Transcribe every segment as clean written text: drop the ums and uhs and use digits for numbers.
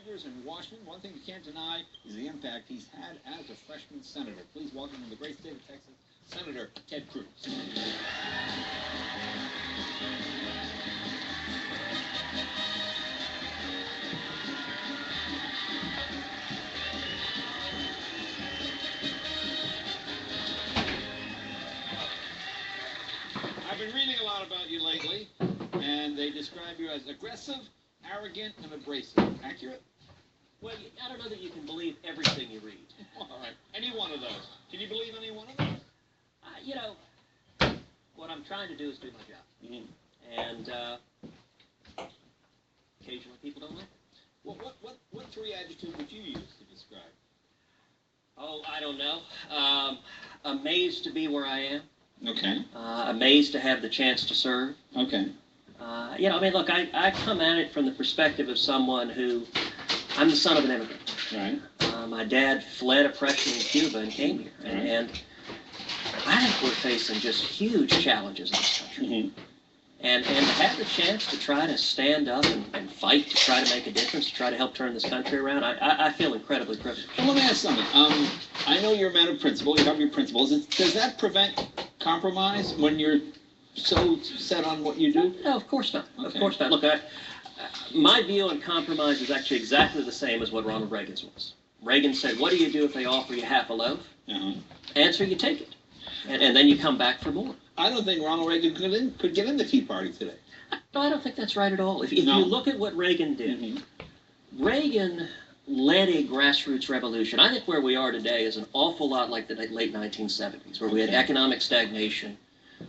years in Washington. One thing you can't deny is the impact he's had as a freshman senator. Please welcome in the great state of Texas, Senator Ted Cruz. I've been reading a lot about you lately, and they describe you as aggressive, arrogant, and abrasive. Accurate? Well, I don't know that you can believe everything you read. All right. Any one of those. Can you believe any one of those? You know, what I'm trying to do is do my job. And occasionally people don't like it. Well, what three adjectives would you use to describe? Oh, I don't know. Amazed to be where I am. Okay. Amazed to have the chance to serve. Okay. You know, I mean, look, I come at it from the perspective of someone who, I'm the son of an immigrant. Right. My dad fled oppression in Cuba and came here. Right. And I think we're facing just huge challenges in this country. And to have the chance to try to stand up and fight to try to make a difference, to try to help turn this country around, I feel incredibly privileged. Well, let me ask something. I know you're a man of principle. You have your principles. Does that prevent compromise when you're so set on what you do? No, of course not. Okay. Of course not. Look, my view on compromise is actually exactly the same as what Ronald Reagan's was. Reagan said, what do you do if they offer you half a loaf? Answer, you take it. And then you come back for more. I don't think Ronald Reagan could get in the Tea Party today. No, I don't think that's right at all. If you look at what Reagan did, Reagan led a grassroots revolution. I think where we are today is an awful lot like the late 1970s, where we had economic stagnation.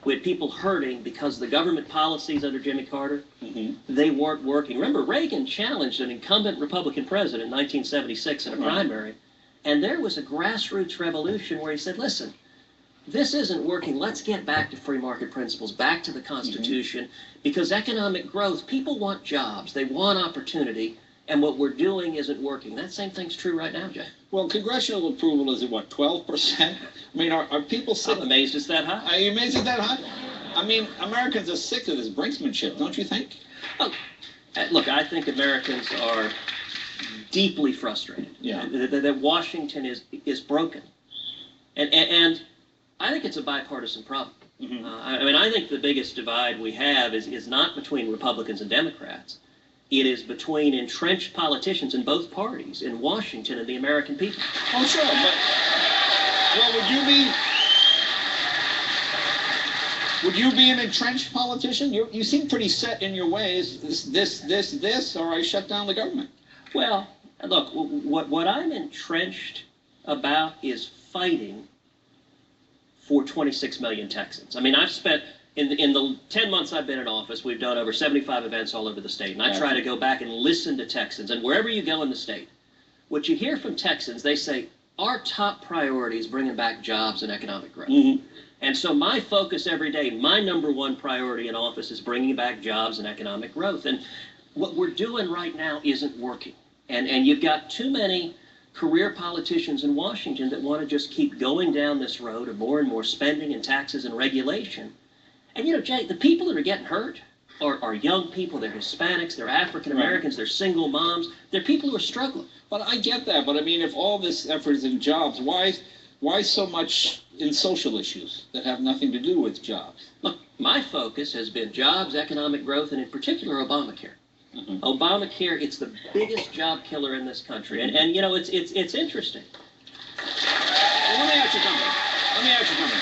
We had people hurting because the government policies under Jimmy Carter, they weren't working. Remember, Reagan challenged an incumbent Republican president in 1976 in a primary, and there was a grassroots revolution where he said, listen, this isn't working. Let's get back to free market principles, back to the Constitution, because economic growth, people want jobs, they want opportunity, and what we're doing isn't working. That same thing's true right now, Jay. Well, congressional approval is at what, 12%? I mean, are people sick? I'm amazed it's that high. Are you amazed it's that high? I mean, Americans are sick of this brinksmanship, don't you think? Oh, look, I think Americans are deeply frustrated. Yeah. That Washington is broken. And I think it's a bipartisan problem. I mean, I think the biggest divide we have is not between Republicans and Democrats. It is between entrenched politicians in both parties in Washington and the American people. Oh, sure, but, well, would you be an entrenched politician? You seem pretty set in your ways, this, or I shut down the government. Well, look, what I'm entrenched about is fighting for 26 million Texans. I mean, I've spent, in the 10 months I've been in office, we've done over 75 events all over the state, and I try to go back and listen to Texans, and wherever you go in the state, what you hear from Texans, they say, our top priority is bringing back jobs and economic growth. And so my focus every day, my number one priority in office is bringing back jobs and economic growth. And what we're doing right now isn't working. And you've got too many career politicians in Washington that want to just keep going down this road of more and more spending and taxes and regulation. And, you know, Jay, the people that are getting hurt are young people, they're Hispanics, they're African Americans, they're single moms, they're people who are struggling. But I get that, but I mean, if all this effort is in jobs, why so much in social issues that have nothing to do with jobs? Look, my focus has been jobs, economic growth, and in particular Obamacare. Obamacare, it's the biggest job killer in this country. And you know, it's interesting. Well, let me ask you something.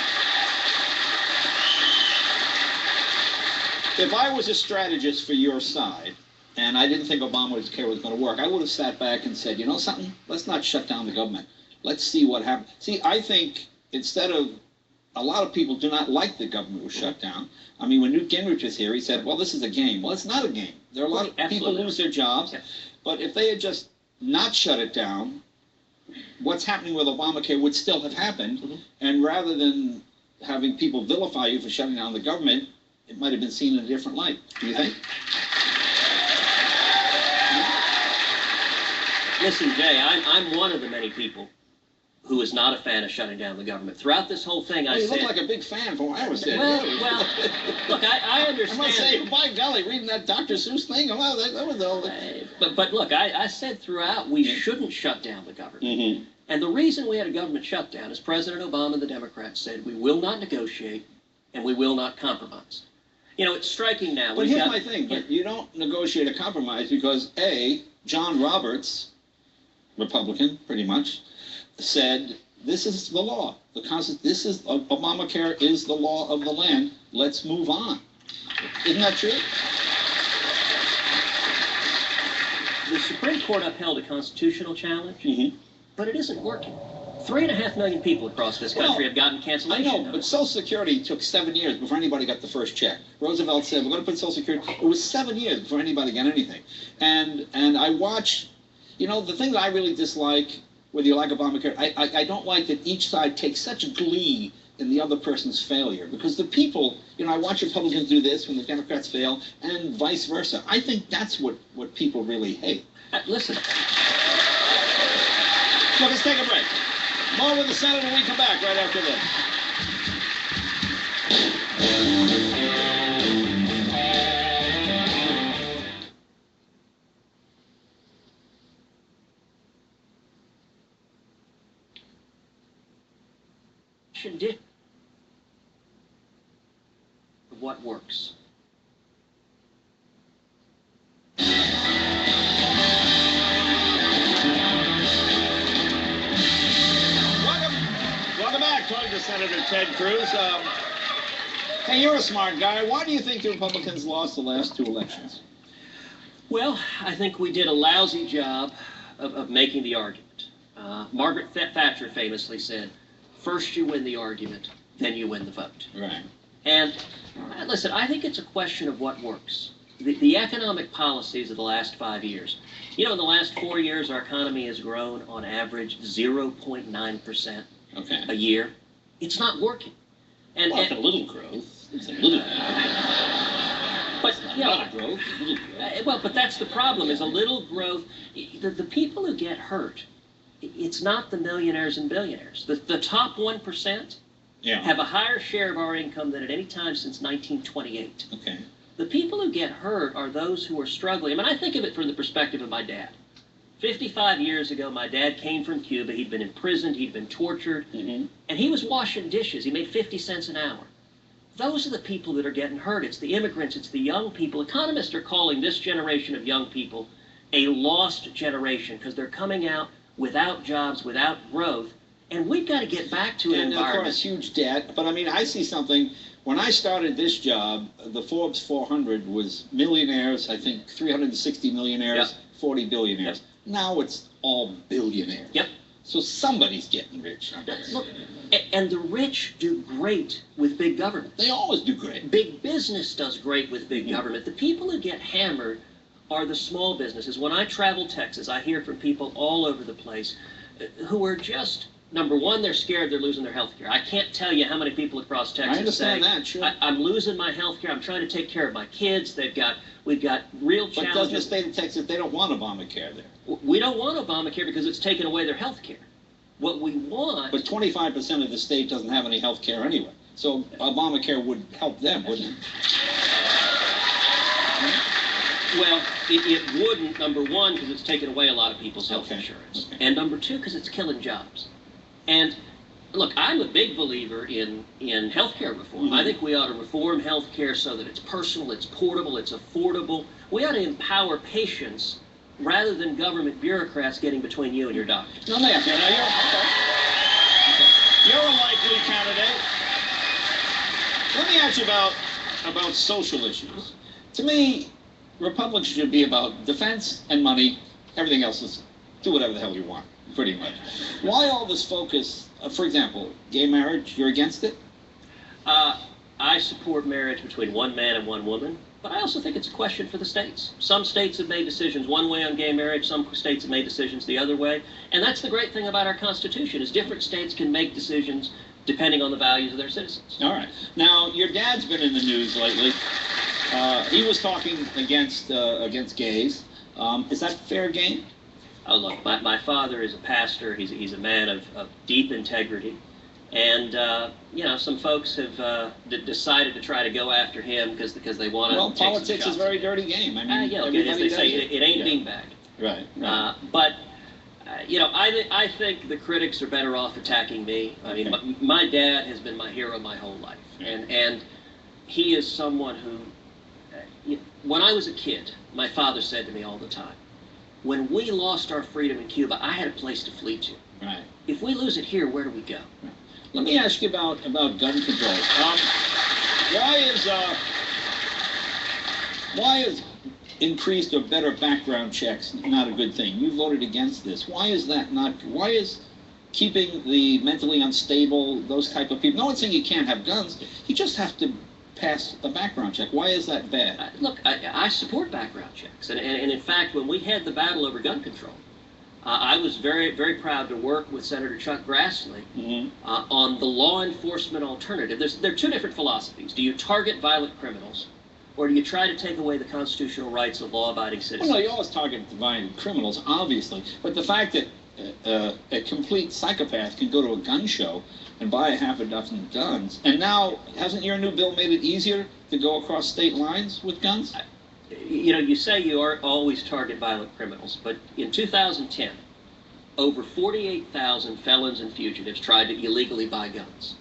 If I was a strategist for your side, and I didn't think Obamacare was going to work, I would have sat back and said, you know something? Let's not shut down the government. Let's see what happens. See, I think instead of, a lot of people do not like the government was shut down. I mean, when Newt Gingrich was here, he said, well, this is a game. Well, it's not a game. There are a lot of people lose their jobs. But if they had just not shut it down, what's happening with Obamacare would still have happened. And rather than having people vilify you for shutting down the government, it might have been seen in a different light. Do you think? Listen, Jay, I'm one of the many people who is not a fan of shutting down the government. Throughout this whole thing, I you said... look like a big fan from what I was saying. Well, look, I understand... I must say, by golly, reading that Dr. Seuss thing, well, that was all... But look, I said throughout we shouldn't shut down the government. And the reason we had a government shutdown is President Obama and the Democrats said we will not negotiate and we will not compromise. You know, it's striking now. But here's my thing. But you don't negotiate a compromise because, A, John Roberts, Republican, pretty much, said, this is the law. This is Obamacare is the law of the land. Let's move on. Isn't that true? The Supreme Court upheld a constitutional challenge, but it isn't working. 3.5 million people across this country have gotten cancellation. I know, but Social Security took 7 years before anybody got the first check. Roosevelt said, we're going to put Social Security. It was 7 years before anybody got anything. And I watch, you know, the thing that I really dislike, whether you like Obamacare, I don't like that each side takes such glee in the other person's failure. Because the people, you know, I watch Republicans do this when the Democrats fail, and vice versa. I think that's what people really hate. Listen. Look, let's take a break. More with the Senate when we come back right after this. Did what works. Welcome back. Talking to Senator Ted Cruz. Hey, you're a smart guy. Why do you think the Republicans lost the last 2 elections? Well, I think we did a lousy job of making the argument. Margaret Thatcher famously said, first you win the argument, then you win the vote. Right. And listen, I think it's a question of what works. The economic policies of the last 5 years. You know, in the last 4 years, our economy has grown on average 0.9% a year. It's not working. And, well, it's a little growth. It's a little growth. But, you know, not a growth, a little growth. Well, but that's the problem, is a little growth. The people who get hurt, it's not the millionaires and billionaires. The top 1% have a higher share of our income than at any time since 1928. Okay. The people who get hurt are those who are struggling. I mean, I think of it from the perspective of my dad. 55 years ago, my dad came from Cuba. He'd been imprisoned. He'd been tortured. And he was washing dishes. He made 50 cents an hour. Those are the people that are getting hurt. It's the immigrants. It's the young people. Economists are calling this generation of young people a lost generation because they're coming out without jobs, without growth. And we've got to get back to an environment. And of course, huge debt. But I mean, I see something. When I started this job, the Forbes 400 was millionaires, I think 360 millionaires, 40 billionaires. Now it's all billionaires. So somebody's getting rich. Look, and the rich do great with big government. They always do great. Big business does great with big government. The people who get hammered are the small businesses. When I travel Texas, I hear from people all over the place who are just, number one, they're scared they're losing their health care. I can't tell you how many people across Texas say, I'm losing my health care. I'm trying to take care of my kids. We've got real challenges. But doesn't the state of Texas, they don't want Obamacare there? We don't want Obamacare because it's taken away their health care. What we want... But 25% of the state doesn't have any health care anyway. So Obamacare would help them, wouldn't it? Well, it wouldn't, number one, because it's taken away a lot of people's health insurance. And number two, because it's killing jobs. And look, I'm a big believer in healthcare reform. I think we ought to reform healthcare so that it's personal, it's portable, it's affordable. We ought to empower patients rather than government bureaucrats getting between you and your doctor. No, you're a likely candidate. Let me ask you about social issues. To me, Republicans should be about defense and money. Everything else is do whatever the hell you want, pretty much. Why all this focus? For example, gay marriage, you're against it? I support marriage between one man and one woman, but I also think it's a question for the states. Some states have made decisions one way on gay marriage, some states have made decisions the other way, and that's the great thing about our Constitution, is different states can make decisions depending on the values of their citizens. All right. Now, your dad's been in the news lately. He was talking against gays. Is that fair game? Oh, look, my father is a pastor. He's a man of deep integrity. And, you know, some folks have decided to try to go after him because they want to. Well, politics is a very dirty game. I mean, yeah, okay, as they say, it ain't beanbag. Right. But, you know, I think the critics are better off attacking me. I mean, my dad has been my hero my whole life. And he is someone who, when I was a kid, my father said to me all the time, when we lost our freedom in Cuba, I had a place to flee to. Right. If we lose it here, where do we go? Right. Let me ask you about gun control. Why is increased or better background checks not a good thing? You voted against this. Why is that not? Why is keeping the mentally unstable, those type of people? No one's saying you can't have guns. You just have to pass a background check. Why is that bad? Look, I support background checks, and in fact, when we had the battle over gun control, I was very, very proud to work with Senator Chuck Grassley on the law enforcement alternative. There are two different philosophies. Do you target violent criminals, or do you try to take away the constitutional rights of law-abiding citizens? Well, no, you always target violent criminals, obviously, but the fact that a complete psychopath can go to a gun show and buy a half a dozen guns, and now hasn't your new bill made it easier to go across state lines with guns? You know, you say you are always target violent criminals, but in 2010, over 48,000 felons and fugitives tried to illegally buy guns.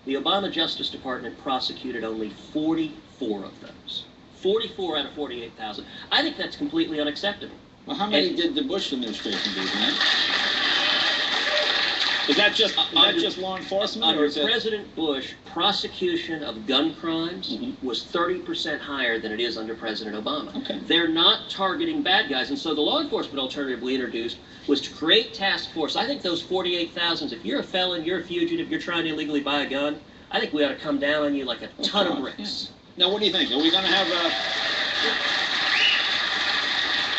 The Obama Justice Department prosecuted only 44 of those. 44 out of 48,000. I think that's completely unacceptable. Well, how many did the Bush administration do, man? Is that just law enforcement? Under President Bush, prosecution of gun crimes was 30% higher than it is under President Obama. Okay. They're not targeting bad guys, and so the law enforcement alternative we introduced was to create task force. I think those 48,000, if you're a felon, you're a fugitive, you're trying to illegally buy a gun, I think we ought to come down on you like a ton of bricks. Yeah. Now, what do you think? Are we going to have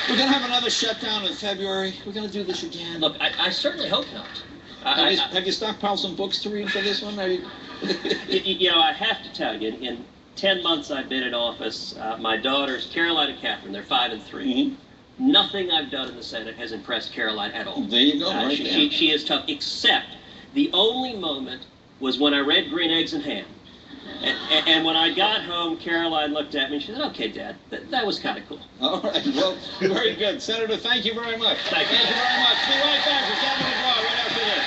we're going to have another shutdown in February? We're going to do this again? Look, I certainly hope not. Have you stockpiled some books to read for this one? You know, I have to tell you, in 10 months I've been in office, my daughters, Caroline and Catherine, they're 5 and 3. Nothing I've done in the Senate has impressed Caroline at all. There you go, right there. She is tough, except the only moment was when I read Green Eggs and Ham. And when I got home, Caroline looked at me and she said, "Okay, Dad, that was kind of cool." All right, well, very good. Senator, thank you very much. Thank you. Thank you very much. Be right back with Kevin McGraw right after this.